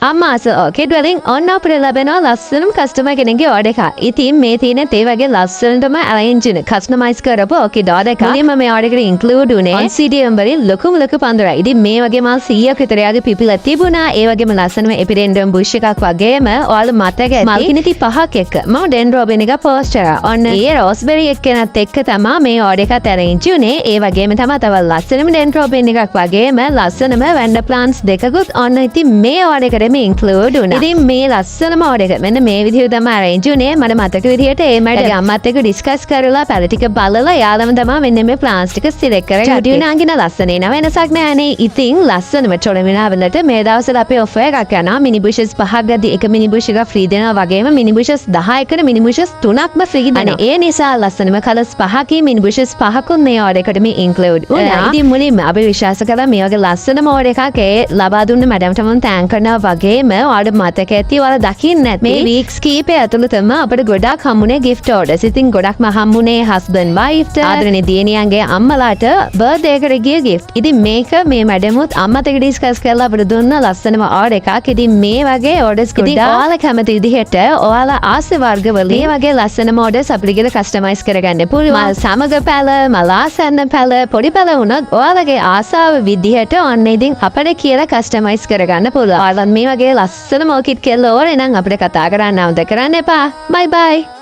අම්මාස ඕකේ ඩ්වෙලින් ඔන්න අපිට ලැබෙනවා ලස්සනම කස්ටමර් කෙනෙක්ගේ ඕඩර් එක. ඉතින් මේ තියෙන තේ වගේ ලස්සනටම arrange වෙන කස්ටමයිස් කරපු ඕකේ ඕඩර් එක. මුලින්ම මේ ඕඩර් එකට include උනේ CDM වලින් ලොකුම ලොකු පඳුරයි. ඉතින් මේ වගේ මල් 100ක් විතර යාගේ පිපිලා තිබුණා. ඒ වගේම ලස්සනම එපිඩෙන්ඩම් බුෂ් එකක් වගේම ඔයාලා මතක ඇති මල් කිනිති 5ක් එක්ක මම ඩෙන්ඩ්‍රොබින් එක පෝස්ට් කරා. ඔන්න ඒ රෝස්බෙරි එක්කෙනත් එක්ක තමයි මේ ඕඩර් එකත් arrange උනේ. ඒ වගේම තමයි තව ලස්සනම ඩෙන්ඩ්‍රොබින් එකක් වගේම ලස්සනම වැන්ඩර් ප්ලාන්ට්ස් දෙකකුත් ඔන්න ඉතින් මේ ඕඩර් එකට include වුණා. ඉතින් මේ ලස්සනම ඕඩර් එක මෙන්න මේ විදිහට තමයි arrange උනේ. මට මතක විදිහට ඒ මට අම්මත් එක්ක ඩිස්කස් කරලා පැල ටික බලලා යාළම තමයි මෙන්න මේ ප්ලාන්ස් ටික සිලෙක්ට් කරගත්තේ. චුටි උනාගෙන ලස්සනේ නෑ වෙනසක් නෑනේ. ඉතින් ලස්සනම චොලමිනා වලට මේ දවස්වල අපේ ඔෆර් එකක් යනවා. මිනි බුෂස් 5ක් ගද්දි එක මිනි බුෂ් එකක් ෆ්‍රී දෙනවා වගේම මිනි බුෂස් 10කට මිනි බුෂස් 3ක්ම ෆ්‍රී දෙනවා. ඒ නිසා ලස්සනම කලර්ස් 5කින් මිනි බුෂස් 5කුත් මේ ඕඩර් එකටම include වුණා. ඉතින් මුලින්ම අපි විශ්වාස කළා මේ වගේ ලස්සනම ඕඩර් එකක් ඒ ලබා දුන්න මැඩම්ට මම තෑන්ක් කරනවා වගේම ඔයාලට මතක ඇති ඔයාලා දකින්න නැති මේ වීක්ස් කීපය ඇතුළතම අපිට ගොඩක් හම්බුනේ gift orders. ඉතින් ගොඩක්ම හම්බුනේ husband wife ට ආදරණීය දියණියන්ගේ අම්මලාට birthday එකට ගිය gift. ඉතින් මේක මේ මැඩමුත් අම්මත් එක්ක ඩිස්කස් කරලා අපිට දුන්න ලස්සනම ඕඩර් එකක්. ඉතින් මේ වගේ orders ගොඩක් ඔයාලා කැමති විදිහට ඔයාලා ආසේ වර්ගවල මේ වගේ ලස්සනම orders අපිට ගිහලා customize කරගන්න පුළුවන්. මල් සමග පැල, මල් ආසන්න පැල, පොඩි පැල වුණත් ඔයාලගේ ආසාව විදිහට ඔන්න ඉතින් අපිට කියලා customize කරගන්න පුළුවන්. ඔයාලා මේ වගේ ලස්සනම ඕකිඩ් කෙල්ල ඕනේ නම් අපිට කතා කරන්න අවුද කරන්න එපා. බයි බයි.